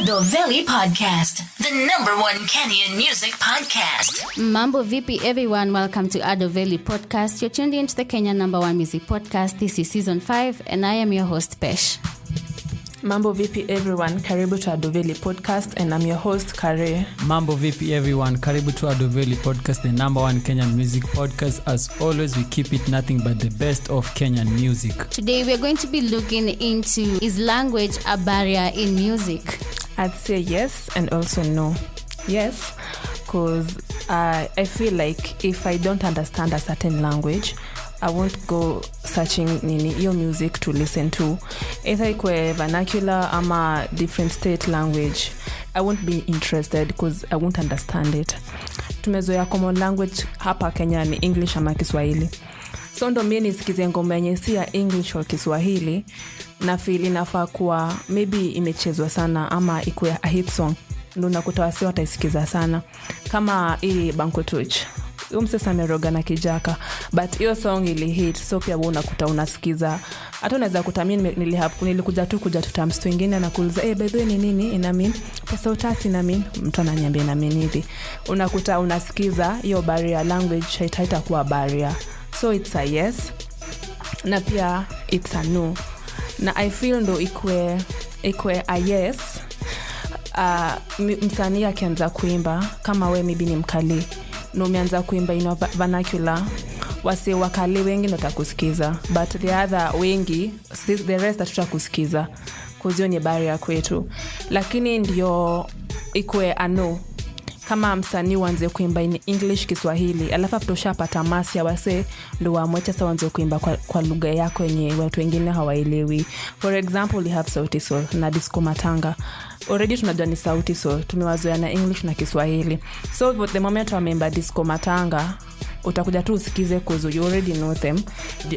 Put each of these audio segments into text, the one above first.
Ado Veli Podcast, the #1 Kenyan music podcast. Mambo vipi everyone, welcome to Ado Veli Podcast. You're tuned into the Kenya #1 music podcast. This is season 5 and I am your host Pesh. Mambo vipi everyone, karibu to Ado Veli Podcast and I'm your host Kare. Mambo vipi everyone, karibu to Ado Veli Podcast, the #1 Kenyan music podcast. As always, we keep it nothing but the best of Kenyan music. Today we are going to be looking into, is language a barrier in music? I'd say yes and also no. Yes, because I feel like if I don't understand a certain language, I won't go searching your music to listen to. Either ikwe vernacular ama different state language, I won't be interested because I won't understand it. Tumezoea common language hapa Kenya ni English ama Kiswahili. So ndo mimi nisikize ngoma yenye si ya English au Kiswahili na feel inafaa kuwa maybe imechezwa sana ama ikwe a hit song, ndo nakuta wasi wataisikiza sana. Kama hii Bankotuch, umsesa meroga na kijaka, but hiyo song ili hit, so pia wewe unakuta unasikiza. Hata unaweza kutamini nilikuja tu times wengine na kuuliza by the way ni nini ina mean, pesa utasi ina mean, mtu ananiambia ina mean hivi. Unakuta unasikiza hiyo barrier language haitakuwa barrier. So it's a yes na pia it's a no. Na I feel ndo ikwe a yes, msanii akianza kuimba kama we maybe ni mkali na umeanza kuimba in vernacular, wase wakali wengi ndo takusikiza, but the other wengi, the rest hatutakusikiza because ni barrier kwetu. Lakini ndio ikwe a no, kama msanii wanze kuimba in English Kiswahili alafu tutoshapata masi ya wase ndo waamwacha sasa wanze kuimba kwa lugha yako yenye watu wengine hawaelewi. For example, we have Sauti Sol na Disco Matanga. Already tunajua ni Sauti Sol, tumewazoea na English na Kiswahili. So the moment wameimba Disco Matanga, utakuja tu usikize because you already know them.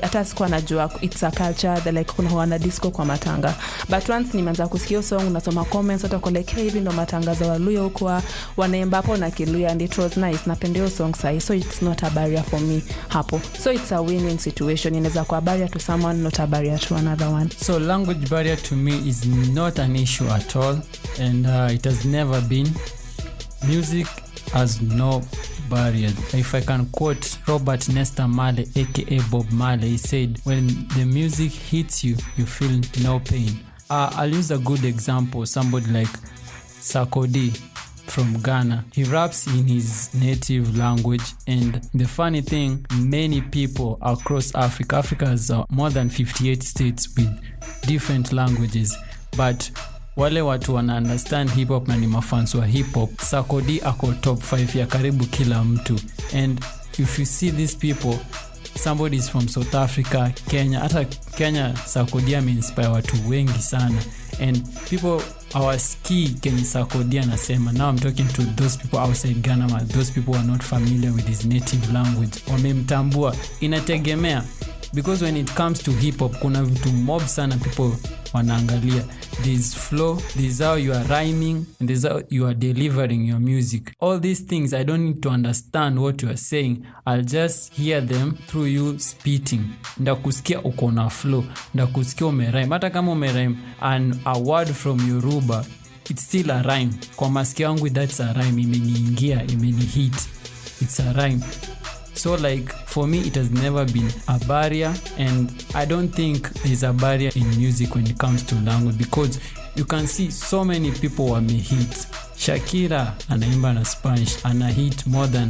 Hata sikuwa najua it's a culture that like kuna wana disco kwa matanga. But once nimeanza kusikia song, unasoma comments hata kwa like hey, hivi ndo matanga za Waluya huko wanaimba hapo na Kiluya, and it was nice. Napenda hiyo song sai, so it's not a barrier for me hapo. So it's a win-win situation. Inaweza kuwa barrier to someone, not a barrier to another one. So language barrier to me is not an issue at all, and it has never been. Music has no barrier. If I can quote Robert Nesta Marley aka Bob Marley, he said, when the music hits you, you feel no pain. I'll use a good example, somebody like Sarkodie from Ghana. He raps in his native language, and the funny thing, many people across Africa has more than 58 states with different languages, but wale watu wana understand hip hop na ni mafans wa hip hop, Sarkodie ako top 5 ya karibu kila mtu. And if you see these people, somebody is from South Africa, Kenya. Hata Kenya Sarkodie inspire watu wengi sana, and people hawasikii Kenya Sarkodie anasema. Now I'm talking to those people outside Ghana, those people who are not familiar with his native language. Wamemtambua. Inategemea, because when it comes to hip hop kuna vitu mob sana people wanaangalia. There's flow, there's how you are rhyming, and there's how you are delivering your music. All these things I don't need to understand what you are saying, I'll just hear them through you spitting. Ndakusikia uko na flow, ndakusikia umerhyme. Hata kama umerhyme a word from Yoruba, it's still a rhyme. Kwa masikio yangu that's a rhyme, imeniingia, imenihit, it's a rhyme. So like for me it has never been a barrier, and I don't think there's a barrier in music when it comes to language, because you can see so many people wame hit. Shakira anaimba na Spanish, ana hit more than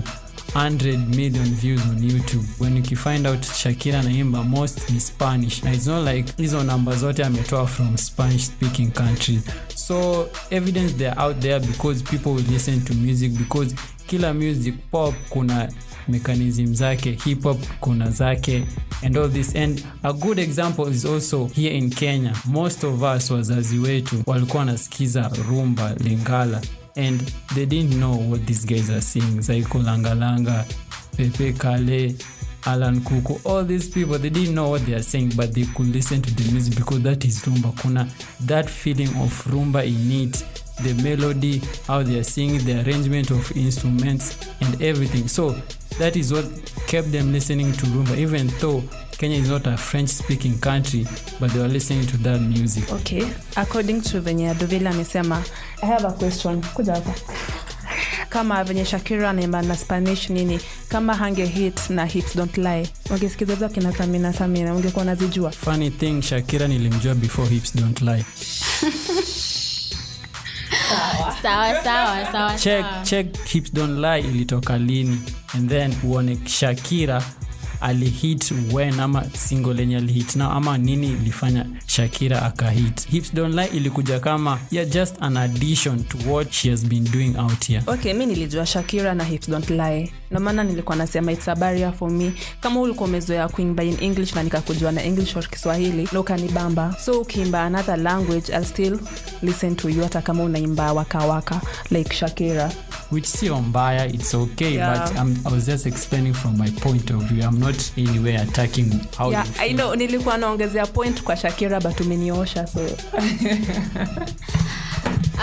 100 million views on YouTube. When you find out Shakira anaimba most in Spanish, and it's not like hizo numbers zote ametoa from Spanish speaking countries. So evidence they're out there because people will listen to music, because kila music, pop kuna mechanism zake, hip hop kuna zake, and all this. And a good example is also here in Kenya. Most of us wazazi wetu walikuwa nasikiza rumba, lingala, and they didn't know what these guys are saying. Zaiko Langalanga, Pepe Kale, Alan Kuko, all these people, they didn't know what they are saying, but they could listen to the music because that is rumba. Kuna that feeling of rumba in it, the melody, how they are singing, the arrangement of instruments and everything. So that is what kept them listening to rumba, even though Kenya is not a French speaking country, but they were listening to that music. Okay, according to venye Veli amesema, I have a question. Kuja hapa. Kama venye Shakira anaimba na Spanish nini, kama hange hit na Hips Don't Lie, ungesikiza zake na Samina ungekuwa unazijua? Funny thing, Shakira nilimjua before Hips Don't Lie. Sawa. Check Hips Don't Lie ilitoka lini, and then uone Shakira alihit when, ama single yenye alihit now, ama nini ilifanya Shakira akahit. Hips Don't Lie ilikuja kama just an addition to what she has been doing out here. Okay, mimi nilijua Shakira na Hips Don't Lie. Na maana nilikuwa nasema it's a barrier for me. Kama ulikuwa umezoea kuimba in English na nikakujua na English or Kiswahili, na ukanibamba. So ukiimba another language, I'll still listen to you hata kama unaimba waka like Shakira. Which sio mbaya, it's okay, yeah. But I was just explaining from my point of view. I'm not anywhere attacking how you feel. I know, nilikuwa naongezea point kwa Shakira, but umeniosha, so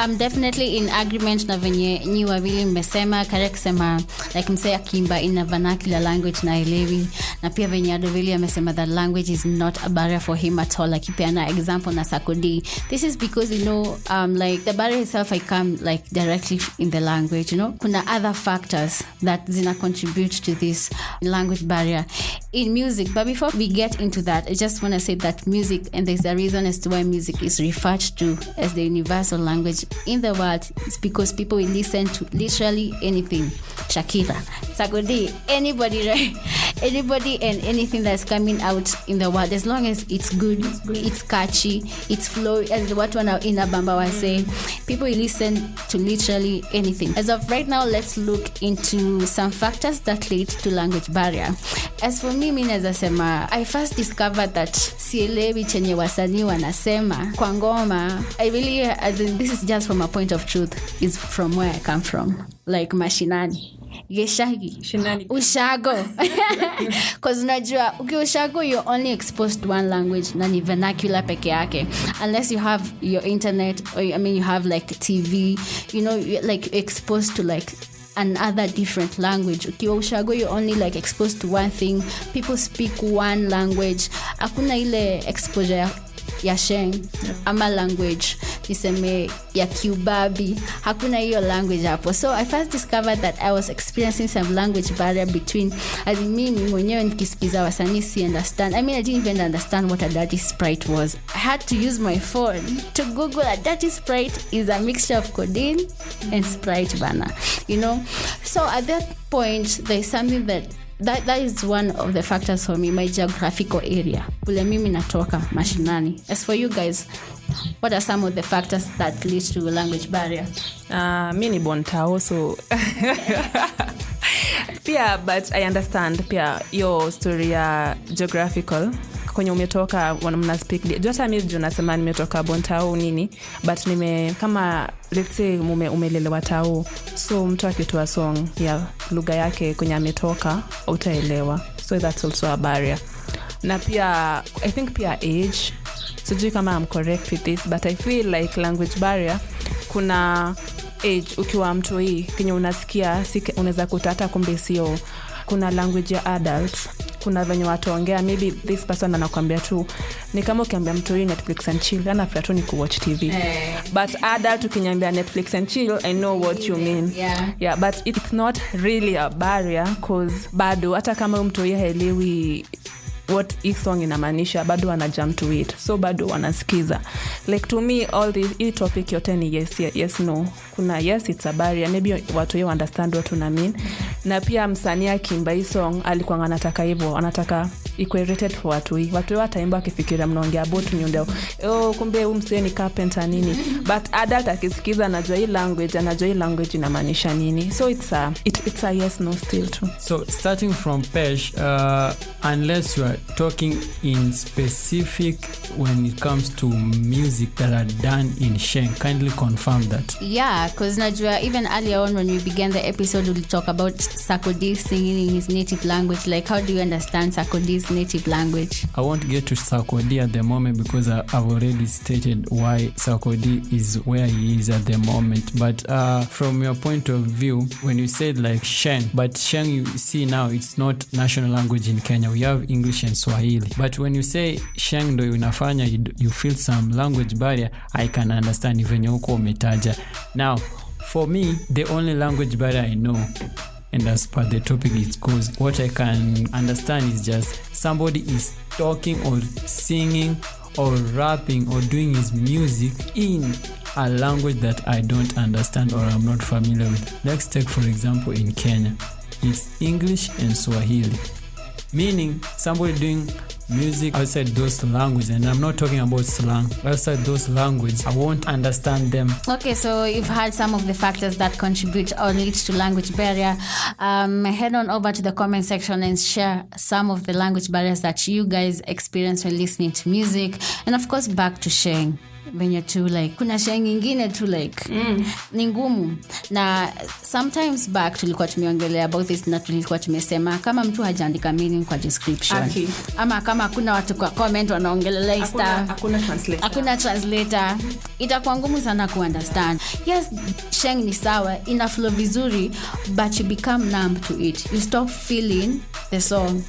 I'm definitely in agreement na venye nyi wawili mmesema. Kare kusema like msee akimba in a vernacular language na elewi, na pia venye Veli amesema that language is not a barrier for him at all. Like ipeana example na Sakodi. This is because like the barrier itself I come like directly in the language, kuna other factors that zina contribute to this language barrier in music. But before we get into that, I just want to say that music, and there's a reason as to why music is referred to as the universal language in the world, is because people will listen to literally anything. Shakira, Sakodi, anybody, right? Anybody and anything that's coming out in the world, as long as it's good, it's catchy, it's flow, as what one in Abamba was saying, people will listen to literally anything. As of right now, let's look into some factors that lead to language barrier. As for me, nazasema, I first discovered that sielewi chenye wasanii wanasema kwa ngoma. I really, as in, this is just from a point of truth, is from where I come from, like mashinani. Ushago. Because unajua ukiushago, you're only exposed to one language, na ni vernacular peke yake, unless you have your internet, or you have like TV, you're like exposed to like another different language. Ukiwa ushago, you're only like exposed to one thing, people speak one language, hakuna ile exposure ya Sheng ama language niseme ya Kiubabi, hakuna hiyo language hapo. So I first discovered that I was experiencing some language barrier between, as in mimi mwenyewe nikisikiza wasanii si understand. I didn't even understand what a dirty sprite was. I had to use my phone to Google. A dirty sprite is a mixture of codeine and Sprite bana, So at that point, there's something that is one of the factors for me, my geographical area. Kule mimi natoka mashinani. As for you guys, what are some of the factors that lead to a language barrier? Mi ni Bontao, so yeah, but I understand pia your story ya geographical. Kwenye umetoka mna speak jota mimi nasema nimetoka Bontao nini, but kama let's say umelelewa Tao, so mtu akitoa song ya lugha yake kwenye ametoka utaelewa, so that's also a barrier. Na pia I think pia age, sijui kama I'm correct with this, but I feel like language barrier, kuna age ukiwa mtu hii kwenye unasikia unaweza kutata kumbe sio. Kuna language ya adults, kuna venye watu ongea, maybe this person anakuambia tu ni kama ukiambia mtu hii Netflix and chill, anafuata tu ni kuwatch TV. But adult ukinyambia Netflix and chill, I know what you mean. Yeah, but it's not really a barrier, cause bado hata kama mtu hii haelewi what each song inamaanisha, bado wana jump to it, so bado wanasikiza. Like to me, all this topic yote ni yes no. Kuna yes, it's a barrier, maybe watu yao understand what una mean. Na pia msanii akimba hii song alikuwa anataka hivyo, anataka equal rated for watu wataimba akifikiria mnaongea about nyundo, kumbe msanii ni carpenter nini. But adult akisikiza anajua hii language inamaanisha nini, so it's a yes no still too. So starting from Pesh, unless you are talking in specific when it comes to music that are done in Sheng, kindly confirm that. Yeah, because najua even earlier on when we began the episode, we'll talk about Sakodi singing in his native language. Like, how do you understand Sakodi his native language. I won't get to Sarkodie at the moment because I've already stated why Sarkodie is where he is at the moment. But from your point of view, when you said like Sheng, but Sheng, you see now it's not national language in Kenya. We have English and Swahili. But when you say Sheng ndo unafanya you feel some language barrier, I can understand even huko umetaja. Now, for me, the only language barrier I know, and as per the topic it goes, what I can understand is just somebody is talking or singing or rapping or doing his music in a language that I don't understand or I'm not familiar with. Let's take for example in Kenya, it's English and Swahili, meaning somebody doing music outside those languages, and I'm not talking about slang, outside those languages, I won't understand them. Okay, so you've heard some of the factors that contribute or lead to language barrier. Head on over to the comment section and share some of the language barriers that you guys experience when listening to music, and of course back to sharing. When you're too like kuna sheng ingine tu like ni ngumu, na sometimes back tulikuwa tumeongelea about this na tulikuwa tumesema kama mtu hajaandika meaning kwa description ama kama kuna watu kwa comment wanaongelea hakuna translator, itakuwa ngumu sana ku understand. Yes, sheng ni sawa, ina flow vizuri, but you become numb to it. You stop feeling the song.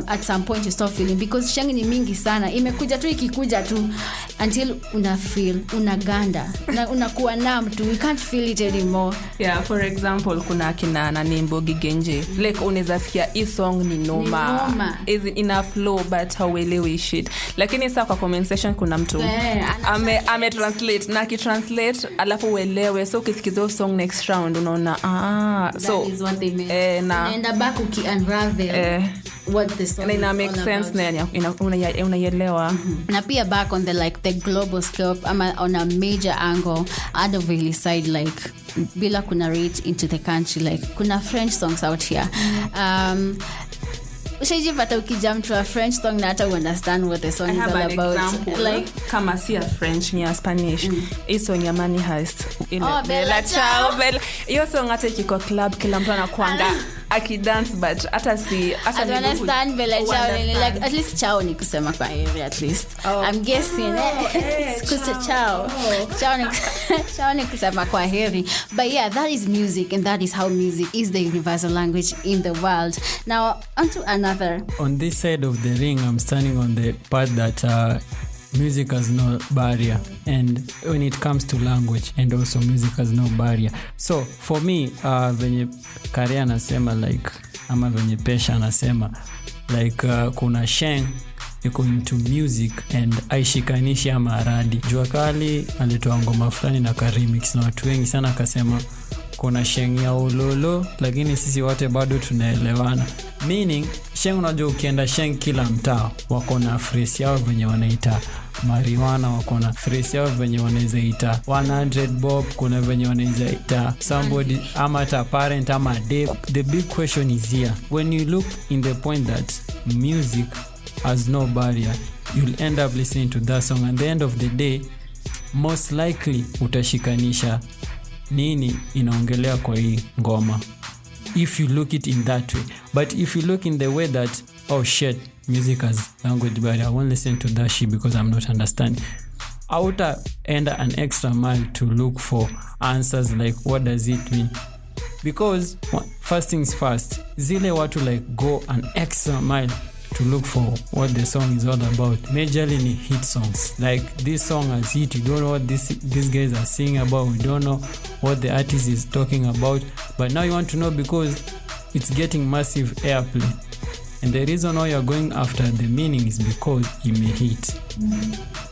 At some point you stop feeling, because sheng ni mingi sana, imekuja tu ikikuja tu until unaganda na unakuwa numb to, you can't feel it anymore. Yeah, for example kuna kina nani Mbogi Genje, like unaweza sikia hii song ni noma is ina flow but hauelewi shit, lakini sasa kwa comment section kuna mtu ame translate na ki translate alafu uelewe, so ukisikiza song next round unaona so that is what they meant, naenda back uki unravel what the song ina make sense na unaielewa. Na pia back on the global scope ama on a major angle, at the Veli side, like bila kuna rate into the country, like kuna French songs out here. Ushajipata ukijump to a French song na hata understand what the song is all about. Example, like kama si a French ni a Spanish. Hiyo song ya Money Heist. Bella Ciao. Hiyo song hata ikiko club kila mtu anakuanga akidance, but hata si hata I understand Bella Ciao, like at least ciao ni kusema kwa area at least. I'm guessing kusa ciao. Ciao ni kusema kwa heri. But yeah, that is music, and that is how music is the universal language in the world. Now onto another. On this side of the ring, I'm standing on the part that music has no barrier, and when it comes to language, and also music has no barrier. So for me, venye Kare anasema like, ama venye Pesh anasema like, kuna Sheng iko into music and aishikanishi ama aradi. Jua Kali alitoa ngoma fulani na remix na watu wengi sana akasema kuna Sheng ya ulolo, lakini sisi wote bado tunaelewana. Meaning Sheng, unajua ukienda Sheng kila mtaa wako na phrase yao venye wanaita marijuana, wako na phrase yao venye wanaweza ita 100 bob, kuna venye wanaweza ita somebody ama ta parent ama dave. The big question is here, when you look in the point that music has no barrier, you'll end up listening to that song, and at the end of the day most likely utashikanisha nini inaongelea kwa hii ngoma, if you look it in that way. But if you look in the way that, oh shit, music has language barrier, I won't listen to that shit because I'm not understanding, I would enter an extra mile to look for answers like what does it mean. Because first things first, zile watu like go an extra mile to look for what the song is all about. Majorly ni hit songs. Like this song has hit, you don't know what these guys are singing about, we don't know what the artist is talking about, but now you want to know because it's getting massive airplay. And the reason why you're going after the meaning is because it may hit.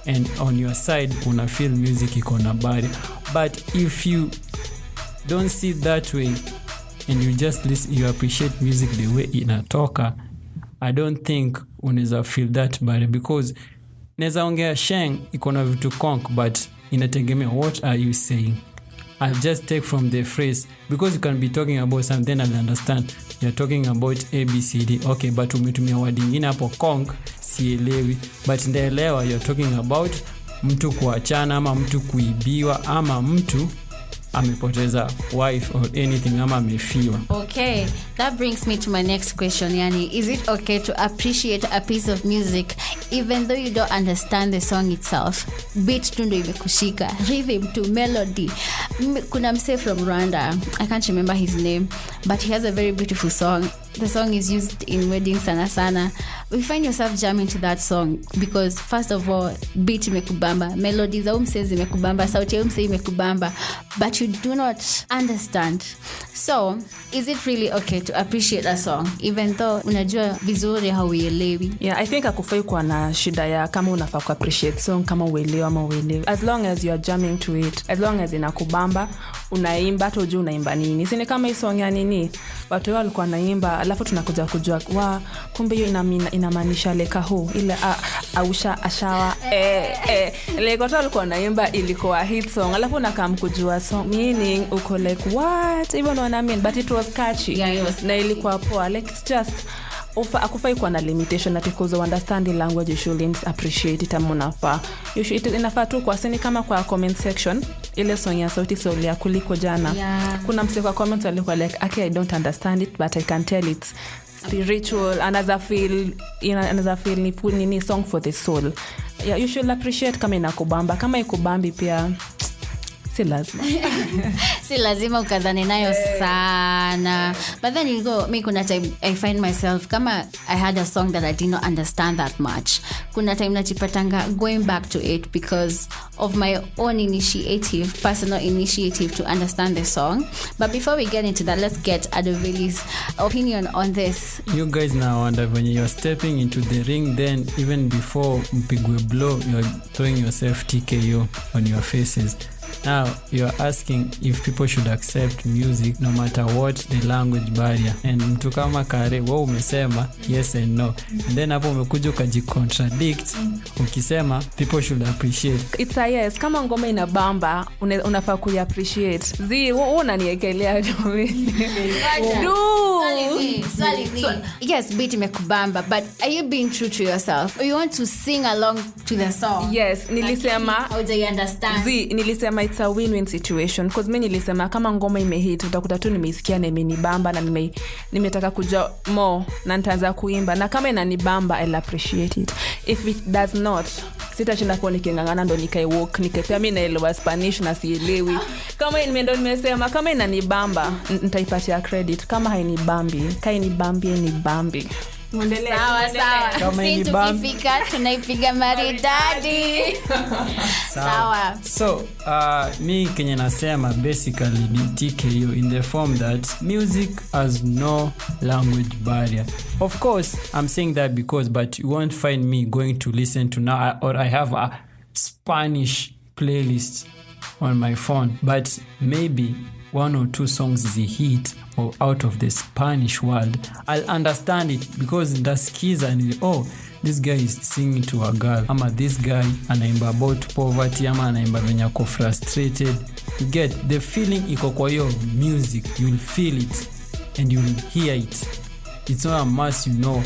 And on your side, una feel music iko na barrier. But if you don't see it that way and you just listen, you appreciate music the way inatoka, I don't think unaweza feel that barrier, because neza ongea Sheng iko na vitu konk, but inategemea what are you saying. I'll just take from the phrase, because you can be talking about something, then I'll understand you're talking about ABCD. Okay, but umetumia word nyingine hapo konk sielewi, but ndaelewa you're talking about mtu kuachana ama mtu kuibiwa ama mtu amepoteza wife or anything ama amefiwa. Okay, that brings me to my next question. Yani, is it okay to appreciate a piece of music even though you don't understand the song itself? Beat tu ndo imekushika, rhythm to melody. Kuna mse from Rwanda, I can't remember his name, but he has a very beautiful song. The song is used in weddings sana sana. We find yourself jamming to that song because first of all, beat imekubamba, melody za umse zimekubamba, sauti ya umse imekubamba, but you do not understand. So, is it really okay to appreciate a song even though unajua vizuri hauielewi? Yeah, I think hakufai kuwa na shida ya kama unafaa ku appreciate song kama uelewi ama uelewi. As long as you are jamming to it, as long as inakubamba, unaimba hata ujue unaimba nini. Sini kama hii song ya nini, watu wao walikuwa naimba alafu tunakuja kujua kumbe hiyo inamaanisha leka huu ile ausha ashawa leka watu walikuwa naimba ilikuwa hit song alafu unakam kujua song meaning uko like what even when I mean but it was catchy. Yeah, it was na ilikuwa poa like it's just akufai kuwa na limitation that because you understand the language you should appreciate it amunafaa. Inafaa tu kwa sini kama kwa comment section ile song ya sauti sol ya kuliko jana. Yeah. Kuna mse kwa comment alikuwa like okay I don't understand it but I can tell it's spiritual another feel ni song for the soul. Yeah, you should appreciate kama inakubamba. Kama ikubambi pia si lazima ukadhani nayo sana. But then you go, kuna time I find myself kama I had a song that I did not understand that much. Kuna time najipatanga going back to it because of my own initiative, personal initiative to understand the song. But before we get into that, let's get Veli's opinion on this. You guys now wonder when you're stepping into the ring, then even before mpigwe blow, you're throwing yourself TKO on your faces. Now you're asking if people should accept music no matter what the language barrier, and mtu kama Kare wewe umesema yes and no, and then hapo umekuja ukajicontradict ukisema people should appreciate. It's a yes. Kama ngoma inabamba unafaa kuiappreciate. Wewe unaniekelea jamani. Yes, beat imekubamba, but are you being true to yourself or you want to sing along to the song? Yes, nilisema how do you understand? Nilisema it's a win-win situation because mimi nilisema kama ngoma imehit utakuta tu nimeisikia na imenibamba na nimetaka kujua more na nitaanza kuimba, na kama inanibamba I'll appreciate it. If it does not, sitashinda kwa nikingangana ndo nikaiwalk nikapia mimi naelewa Spanish na sielewi. Kama nimesema kama inanibamba nitaipatia credit, kama hainibambi ni Sawa. Kama tukifika tunaipiga maridadi. Sawa. So me kenye nasema basically ni TKO in the form that music has no language barrier. Of course I'm saying that but you won't find me going to listen to now, or I have a Spanish playlist on my phone, but maybe one or two songs is a hit or out of the Spanish world, I'll understand it because ndasikiza ni this guy is singing to a girl, ama this guy anaimba about poverty, ama anaimba venye ako frustrated. You get the feeling iko kwa hiyo music, you'll feel it and you'll hear it. It's not a must you know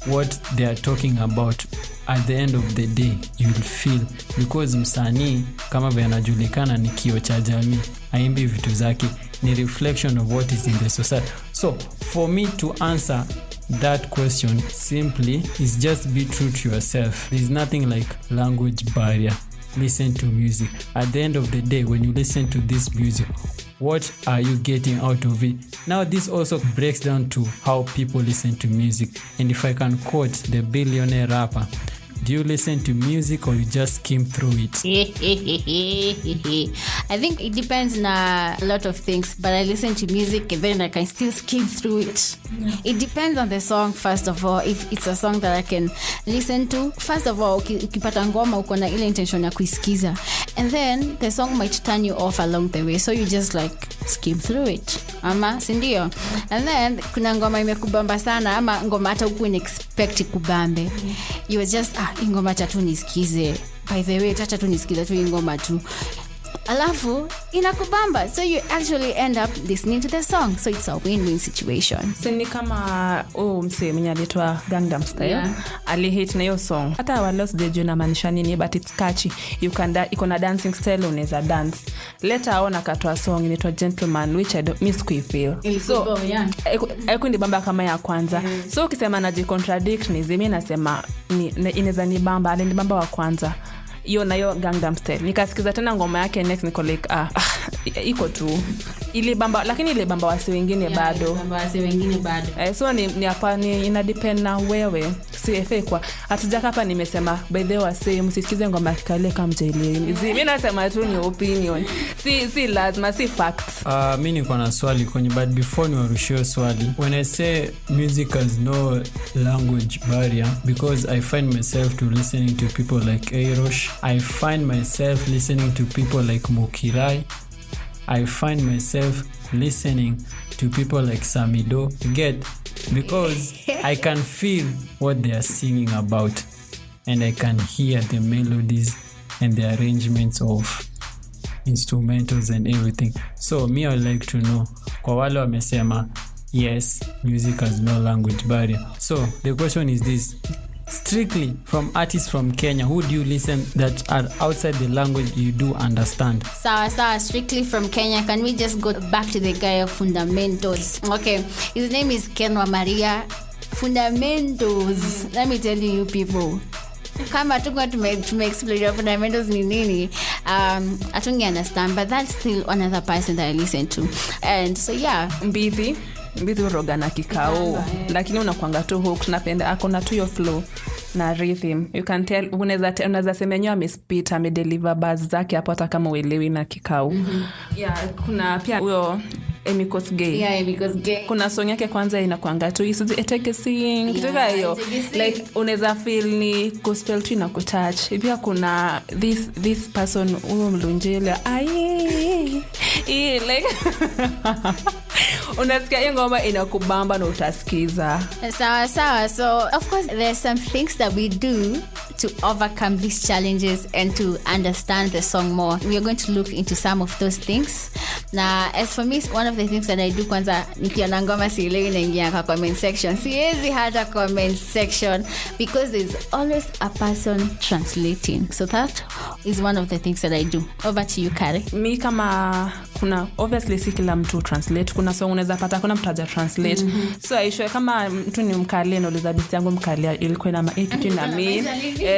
what they are talking about. At the end of the day you'll feel, because msanii kama vile anajulikana ni kioo cha jamii, aimbi vitu zake ni reflection of what is in the society. So for me to answer that question simply is just be true to yourself. There's nothing like language barrier. Listen to music. At the end of the day, when you listen to this music, what are you getting out of it? Now this also breaks down to how people listen to music. And if I can quote the billionaire rapper, do you listen to music or you just skim through it? I think it depends on a lot of things, but I listen to music and then I can still skim through it. Yeah. It depends on the song, first of all. If it's a song that I can listen to, first of all, ukipata ngoma uko na ile intention ya kuisikiza, and then the song might turn you off along the way, so you just like skim through it. Ama sindio? And then kuna ngoma imekubamba sana, ama ngoma hata huku expect kubambe. You were just ngoma tatu nisikize. By the way, tatu nisikize tu ngoma tu. alafu inakubamba, so you actually end up listening to the song, so it's a win-win situation. So ni kama msee mwenye alitwa Gangnam Style alihit na hiyo song, hata wale sijui na maanisha nini, but it's catchy, you can iko na dancing style, unaweza dance. Later on akatoa song inaitwa Gentleman, which I don't miss feel. So haikundi bamba kama ya kwanza. So ukisema najicontradict ni zimi, nasema inaweza ni bamba, ale ni bamba wa kwanza hiyo na hiyo Gangnam Style. Nikasikiza tena ngoma yake next, niko like iko tu ile bamba, lakini ile bamba wasi wengine bado. So ni hapa ni ina depend na wewe. Si kwa hatujaka hapa nimesema by the way say msisikize ngoma kale kama mjeli. Mimi nasema tu ni opinion. Si lazima, si facts. Mimi niko na swali kwenye, but before niwarushie swali, when I say music has no language barrier, because I find myself to listening to people like Airosh, I find myself listening to people like Mukirai, I find myself listening to people like Samido, because I can feel what they are singing about, and I can hear the melodies and the arrangements of instrumentals and everything. So me, I would like to know, kwa wale wamesema yes, music has no language barrier. So the question is this: strictly from artists from Kenya, who do you listen that are outside the language you do understand? Sawa, strictly from Kenya. Can we just go back to the guy of Fundamentals? Okay, his name is Kenwa Maria. Fundamentals. Let me tell you people, kama tuko explain fundamentals ni nini, atungi understand, but that's still another person that I listen to. And so yeah, Mbithi uroga na kikao, lakini unakuanga tu hook, napenda akona tu your flow na rhythm. You can tell, unaweza semenyo amespit, amedeliver bars zake hapo hata kama uelewi na kikao. Kuna pia huyo Emikos Gay. Kuna song yake kwanza inakuanga tu take a sing kutoka hiyo, like unaweza feel ni gospel tu na kutouch. Pia kuna this person huyo mlunjele like unasikia hiyo ngoma inakubamba na utasikiza. Sawa. So of course there's some things that we do to overcome these challenges and to understand the song more. We are going to look into some of those things. Now, as for me, one of the things that I do kwanza, nikiona ngoma sielewi naingia kwa comment section. Siwezi hata comment section, because there's always a person translating. So that is one of the things that I do. Over to you, Kare. Mi kama kuna obviously si kila mtu translate. Kuna song unaweza pata kuna mtu haja translate. So aisho kama mtu ni mkale na uliza disti yangu mkale ilikuwa na kitu na mimi.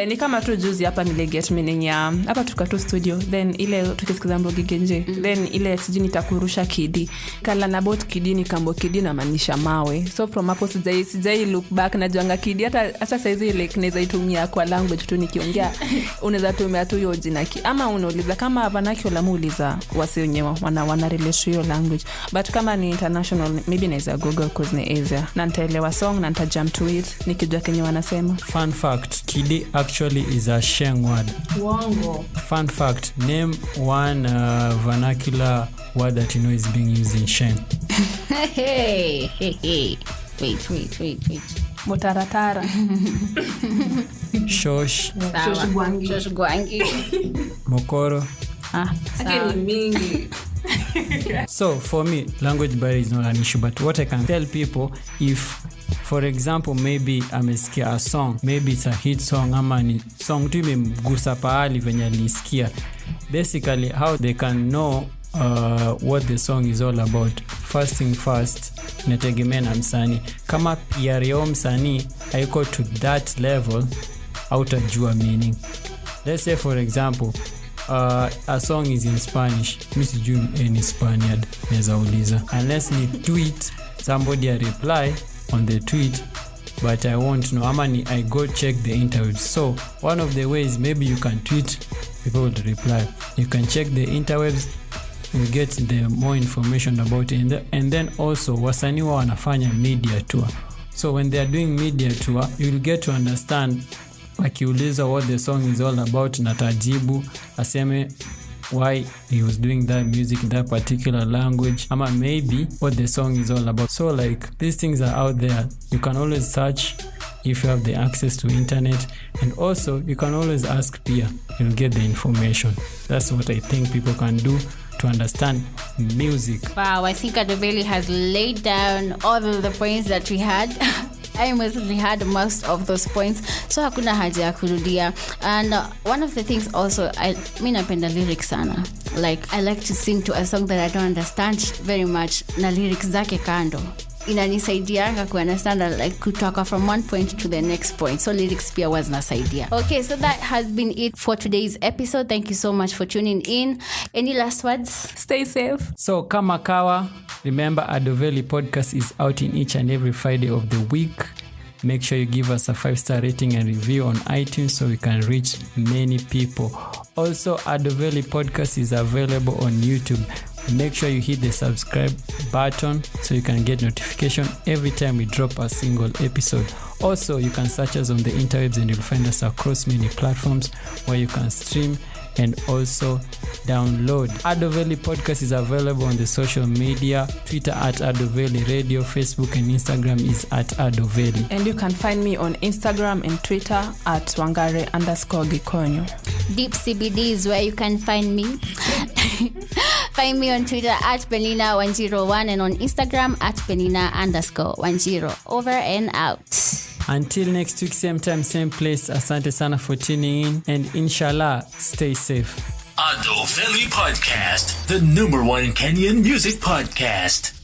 Ni kama tu juzi hapa nile get meaning ya hapa tuka tu studio, then ile tukisikiza mbogi genje, then ile sijini takurusha kidi kala na bot kidi ni kambo kidi na maanisha mawe. So from hapo sijai look back na janga kidi hata saizi ile kinaweza itumia kwa language tu nikiongea unaweza tumia tu hiyo jina ama unauliza kama vernacular muuliza wase wenyewe wana relate hiyo language, but kama ni international maybe naweza google cause ni easier na nitaelewa song na nita jump to it nikijua kenye wanasema. Fun fact, kidi actually is a Sheng word. Wango. Fun fact, name one vernacular word that you know is being used in Sheng. Hey. Wait. Motaratara. Shosh Gwangi. Mokoro. Sawa. Mingi. So for me, language barrier is not an issue, but what I can tell people, if for example maybe amesikia a song, maybe it's a hit song ama ni song tu imemgusa pahali venye alisikia, basically how they can know what the song is all about. First thing first, inategemea na msanii. Kama PR ya msanii haiko to that level, hautajua meaning. Let's say for example a song is in Spanish, mimi sijui any Spaniard, naweza uliza unless ni tweet somebody a reply on the tweet, but I won't know. Amani I go check the interwebs. So one of the ways, maybe you can tweet, people will reply. You can check the interwebs, you get the more information about it. And then also wasanii wanafanya media tour. So when they are doing media tour, you'll get to understand, akiuliza what the song is all about na tajibu aseme why he was doing that music in that particular language, ama maybe what the song is all about. So like these things are out there, you can always search if you have the access to internet. And also you can always ask Pia, you'll get the information. That's what I think people can do to understand music. Wow, I think Veli has laid down all of the points that we had. I mostly had most of those points, so hakuna haja ya kurudia. And one of the things also, mi napenda lyrics sana. Like, I like to sing to a song that I don't understand very much na lyrics zake kando. Inanisaidianga ku understand, like kutoka from one point to the next point. So lyrics pia was nasaidia. Okay, so that has been it for today's episode. Thank you so much for tuning in. Any last words? Stay safe. So kama kawa, remember Veli podcast is out in each and every Friday of the week. Make sure you give us a 5-star rating and review on iTunes so we can reach many people. Also, Veli podcast is available on YouTube. Make sure you hit the subscribe button so you can get notification every time we drop a single episode. Also, you can search us on the interwebs and you'll find us across many platforms where you can stream and also download. Veli podcast is available on the social media, Twitter at Veli Radio, Facebook and Instagram is at Veli. And you can find me on Instagram and Twitter at Wangare_Gikonyo. Deep CBD is where you can find me. Find me on Twitter at Penina101 and on Instagram at Penina_10. Over and out. Until next week, same time, same place. Asante sana for tuning in, and inshallah, stay safe. Veli Podcast, the #1 Kenyan music podcast.